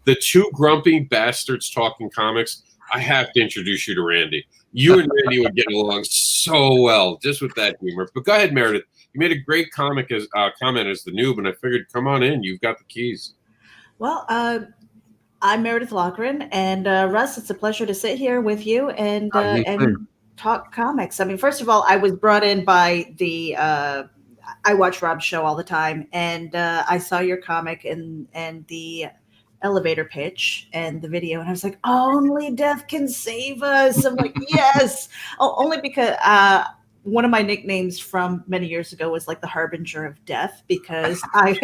The two grumpy bastards talking comics, I have to introduce you to Randy. You and Randy would get along so well just with that humor. But go ahead, Meredith. You made a great comment as the noob, and I figured, come on in. You've got the keys. Well, I'm Meredith Loughran, and Russ, it's a pleasure to sit here with you and talk comics. I mean, first of all, I was brought in by I watch Rob's show all the time, and I saw your comic and the elevator pitch and the video, and I was like, only death can save us. I'm like, yes. Only because one of my nicknames from many years ago was like the harbinger of death, because I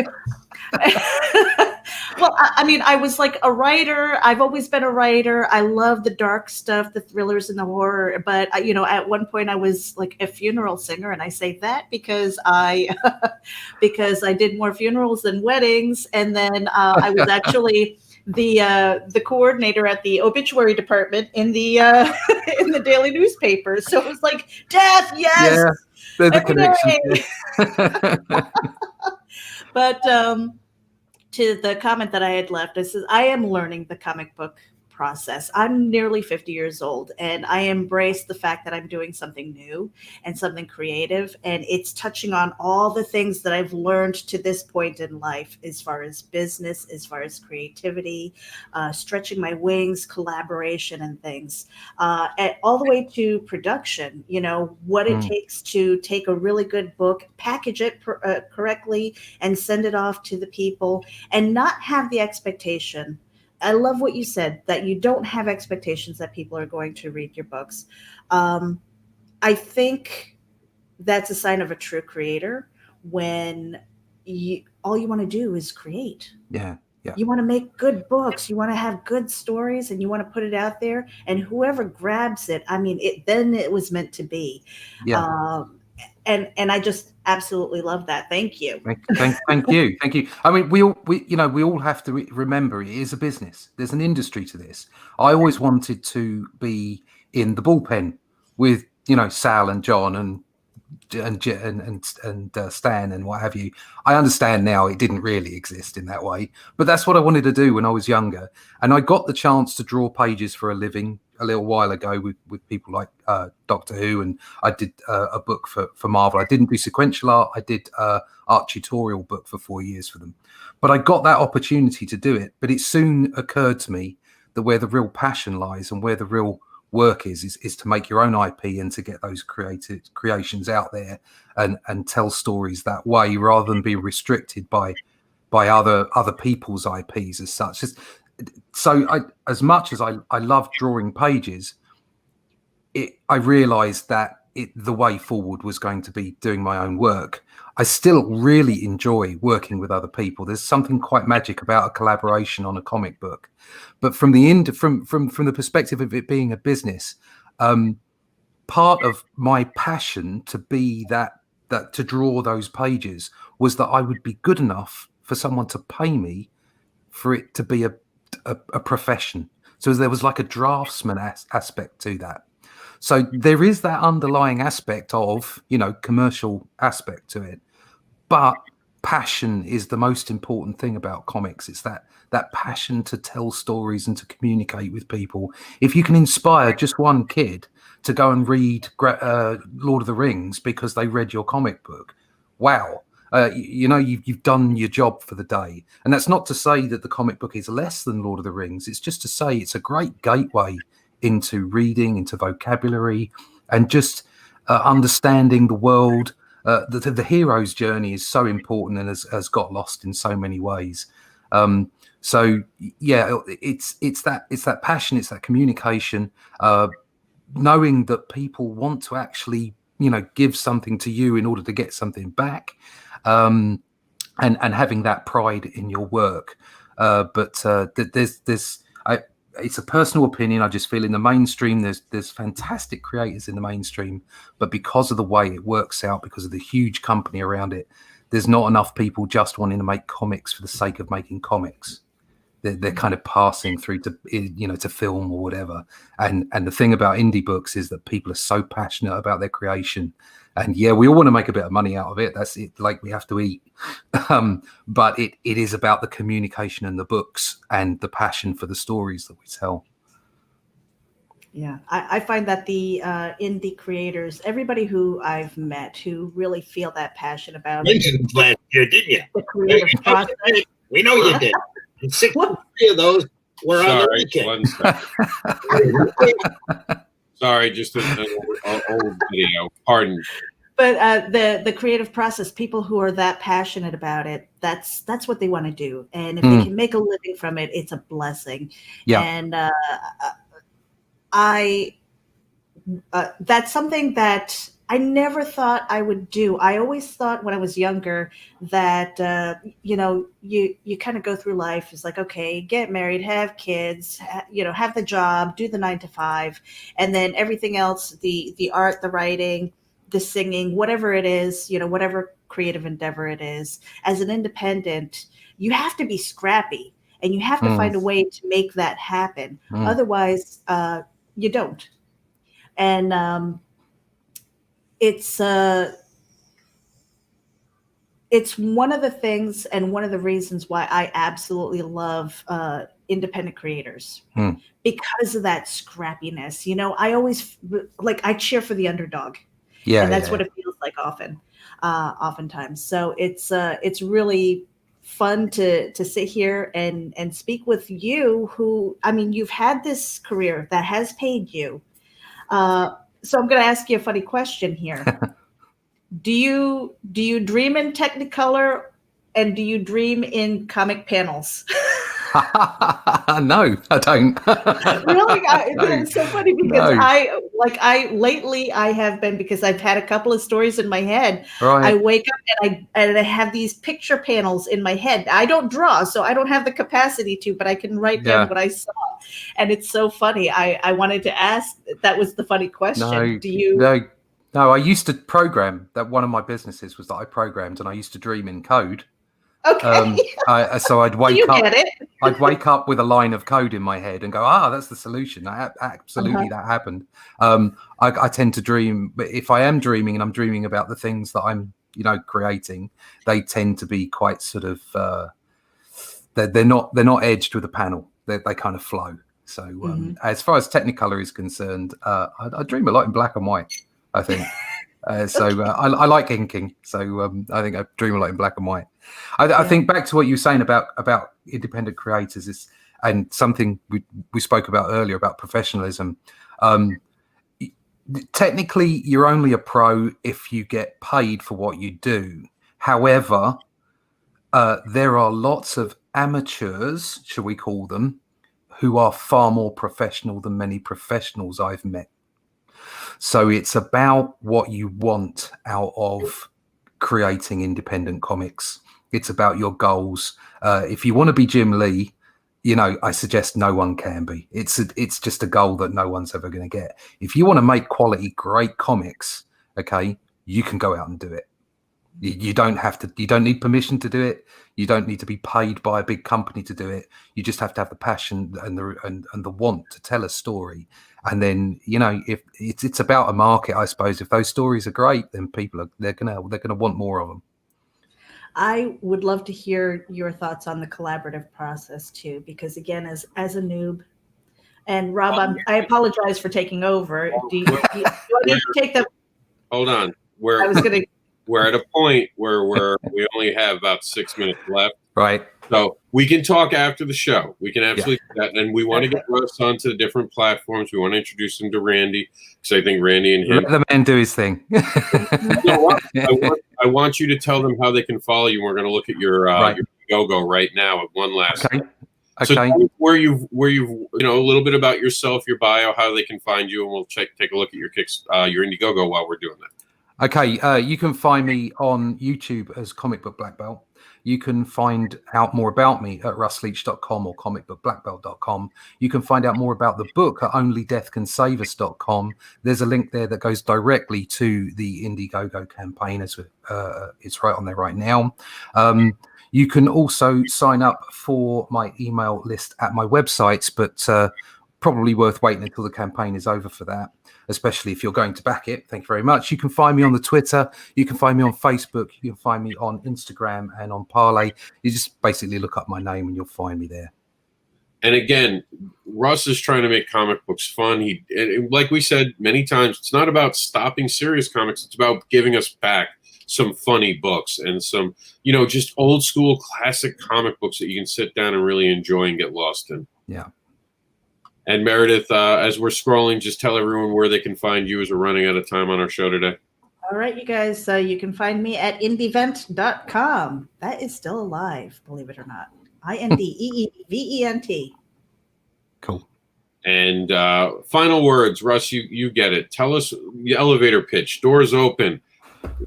mean, I was like a writer. I've always been a writer. I love the dark stuff, the thrillers and the horror. But at one point I was like a funeral singer, and I say that because I did more funerals than weddings. And then I was actually the coordinator at the obituary department in the in the daily newspaper. So it was like, death, yes, yeah, there's a connection. But to the comment that I had left, I said, I am learning the comic book process. I'm nearly 50 years old, and I embrace the fact that I'm doing something new and something creative, and it's touching on all the things that I've learned to this point in life, as far as business, as far as creativity, stretching my wings, collaboration, and things, all the way to production. What it takes to take a really good book, package it correctly, and send it off to the people, and not have the expectation. I love what you said, that you don't have expectations that people are going to read your books. I think that's a sign of a true creator, when all you want to do is create. Yeah. You want to make good books. You want to have good stories, and you want to put it out there. And whoever grabs it, I mean, then it was meant to be. Yeah. And I just absolutely love that. Thank you. Thank you. I mean, we all have to remember it is a business. There's an industry to this. I always wanted to be in the bullpen with Sal and John and Stan and what have you. I understand now it didn't really exist in that way, but that's what I wanted to do when I was younger. And I got the chance to draw pages for a living a little while ago with people like Doctor Who, and I did a book for Marvel. I didn't do sequential art. I did art tutorial book for 4 years for them. But I got that opportunity to do it. But it soon occurred to me that where the real passion lies and where the real work is to make your own IP and to get those creations out there and tell stories that way, rather than be restricted by other people's IPs as such. So as much as I love drawing pages, I realized that the way forward was going to be doing my own work. I still really enjoy working with other people. There's something quite magic about a collaboration on a comic book. But from the perspective of it being a business, part of my passion to be that to draw those pages was that I would be good enough for someone to pay me for it to be a profession. So there was like a draftsman aspect to that. So there is that underlying aspect of, commercial aspect to it. But passion is the most important thing about comics. It's that passion to tell stories and to communicate with people. If you can inspire just one kid to go and read Lord of the Rings because they read your comic book, wow. You've done your job for the day. And that's not to say that the comic book is less than Lord of the Rings. It's just to say it's a great gateway into reading, into vocabulary, and just understanding the world. The hero's journey is so important and has got lost in so many ways. So yeah, it's that passion, it's that communication, knowing that people want to actually give something to you in order to get something back, and having that pride in your work. But it's a personal opinion. I just feel in the mainstream, there's fantastic creators in the mainstream, but because of the way it works out, because of the huge company around it, there's not enough people just wanting to make comics for the sake of making comics. They're kind of passing through to, to film or whatever. And the thing about indie books is that people are so passionate about their creation. And yeah, we all want to make a bit of money out of it. That's it. Like, we have to eat. But it is about the communication and the books and the passion for the stories that we tell. Yeah, I find that the indie creators, everybody who I've met who really feel that passion about mentioned last year, didn't you? the creative process. We know you did. And 63 of those were on the weekend. Sorry, just an old video. Pardon. But the creative process, people who are that passionate about it, that's what they want to do. And if they can make a living from it, it's a blessing. Yeah. And that's something that I never thought I would do. I always thought when I was younger that, you kind of go through life. It's like, okay, get married, have kids, have the job, do the 9 to 5, and then everything else, the art, the writing, the singing, whatever it is, whatever creative endeavor it is, as an independent, you have to be scrappy and you have to find a way to make that happen. Otherwise, you don't. And it's one of the things and one of the reasons why I absolutely love independent creators, because of that scrappiness. I always I cheer for the underdog. Yeah, and that's what it feels like oftentimes. So it's really fun to sit here and speak with you, who, I mean, you've had this career that has paid you. So I'm going to ask you a funny question here. Do you dream in Technicolor, and do you dream in comic panels? No, I don't. Really? It's so funny because lately I have been, because I've had a couple of stories in my head. Right. I wake up and I have these picture panels in my head. I don't draw, so I don't have the capacity to, but I can write down what I saw. And it's so funny. I wanted to ask, that was the funny question. No, I used to program. That one of my businesses was that I programmed, and I used to dream in code. Okay. So I'd wake you up. Get it? I'd wake up with a line of code in my head and go, that's the solution. Absolutely, that happened. I tend to dream, but if I am dreaming and I'm dreaming about the things that I'm, creating, they tend to be quite sort of. They're not edged with a panel. They kind of flow. So as far as Technicolor is concerned, I dream a lot in black and white, I think. I like inking, so I think I dream a lot in black and white. I think back to what you were saying about independent creators and something we spoke about earlier about professionalism. Technically, you're only a pro if you get paid for what you do. However, there are lots of amateurs, shall we call them, who are far more professional than many professionals I've met. So it's about what you want out of creating independent comics. It's about your goals. If you want to be Jim Lee, I suggest no one can be. It's just a goal that no one's ever going to get. If you want to make quality, great comics, okay, you can go out and do it. You don't have to. You don't need permission to do it. You don't need to be paid by a big company to do it. You just have to have the passion and the want to tell a story. And then if it's about a market, I suppose. If those stories are great, then they're gonna want more of them. I would love to hear your thoughts on the collaborative process too, because again, as a noob, and Rob, I apologize for taking over. Do you want me to take them? Hold on. We're at a point where we only have about 6 minutes left. Right. So we can talk after the show. We can absolutely do that. And we want to get Russ onto the different platforms. We want to introduce him to Randy, because I think Randy and him. Let the man do his thing. I want you to tell them how they can follow you. We're going to look at your go right now. One last. Okay. So tell me where you've a little bit about yourself, your bio, how they can find you, and we'll take a look at your Indiegogo while we're doing that. Okay, you can find me on YouTube as Comic Book Black Belt. you can find out more about me at russleach.com or comicbookblackbelt.com. You can find out more about the book at onlydeathcansavus.com. There's a link there that goes directly to the Indiegogo campaign, as it's right on there right now. You can also sign up for my email list at my websites, but probably worth waiting until the campaign is over for that, especially if you're going to back it. Thank you very much. You can find me on the Twitter. You can find me on Facebook. You can find me on Instagram and on Parlay. You just basically look up my name and you'll find me there. And again, Russ is trying to make comic books fun. Like we said many times, it's not about stopping serious comics. It's about giving us back some funny books and some, just old school classic comic books that you can sit down and really enjoy and get lost in. Yeah. And Meredith, as we're scrolling, just tell everyone where they can find you as we're running out of time on our show today. All right, you guys. You can find me at indievent.com. That is still alive, believe it or not. INDEEVENT. Cool. And final words, Russ, you get it. Tell us the elevator pitch. Doors open.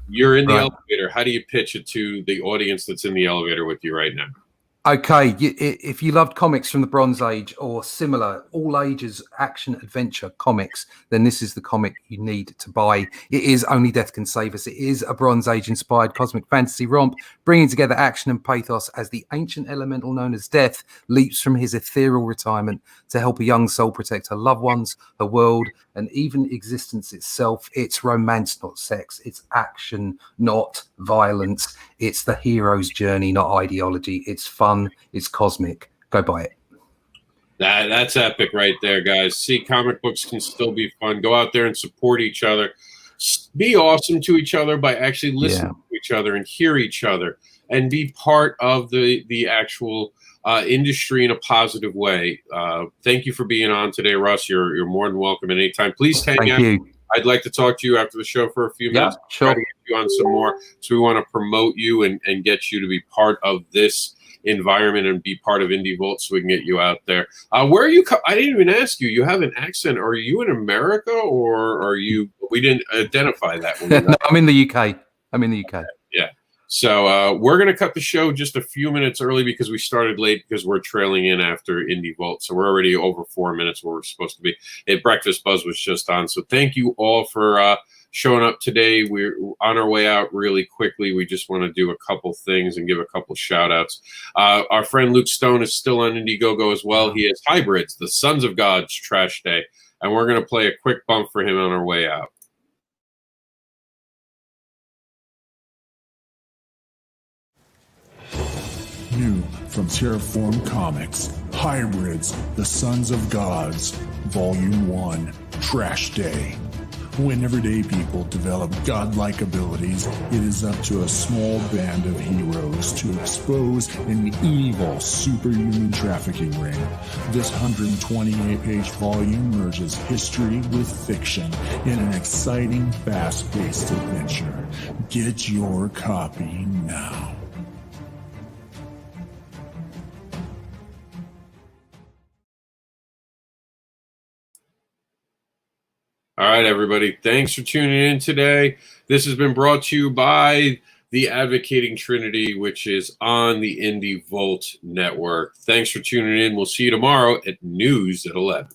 You're in the elevator. How do you pitch it to the audience that's in the elevator with you right now? Okay, if you loved comics from the Bronze Age or similar all ages action adventure comics, then this is the comic you need to buy. It is Only Death Can Save Us. It is a Bronze Age inspired cosmic fantasy romp, bringing together action and pathos as the ancient elemental known as Death leaps from his ethereal retirement to help a young soul protect her loved ones, her world, and even existence itself. It's romance, not sex. It's action, not violence. It's the hero's journey, not ideology. It's fun. It's cosmic. Go buy it. That's epic right there, guys. See, comic books can still be fun. Go out there and support each other. Be awesome to each other by actually listening to each other and hear each other and be part of the actual industry in a positive way. Thank you for being on today, Russ. You're more than welcome at any time. Please hang out. You. I'd like to talk to you after the show for a few minutes. Sure. Try to get you on some more. So we want to promote you and get you to be part of this environment and be part of Indie Vault so we can get you out there. Where are you? I didn't even ask you. You have an accent. Are you in America or are you? We didn't identify that. No, I'm in the UK. Yeah. So we're going to cut the show just a few minutes early because we started late because we're trailing in after Indie Vault. So we're already over 4 minutes where we're supposed to be. Breakfast Buzz was just on. So thank you all for showing up today. We're on our way out really quickly. We just want to do a couple things and give a couple shout outs. Our friend Luke Stone is still on Indiegogo as well. He has Hybrids, the Sons of God's Trash Day. And we're going to play a quick bump for him on our way out. New from Terraform Comics, Hybrids, the Sons of Gods, Volume 1, Trash Day. When everyday people develop godlike abilities, it is up to a small band of heroes to expose an evil superhuman trafficking ring. This 128-page volume merges history with fiction in an exciting, fast-paced adventure. Get your copy now. All right, everybody. Thanks for tuning in today. This has been brought to you by the Advocating Trinity, which is on the Indie Vault Network. Thanks for tuning in. We'll see you tomorrow at News at 11.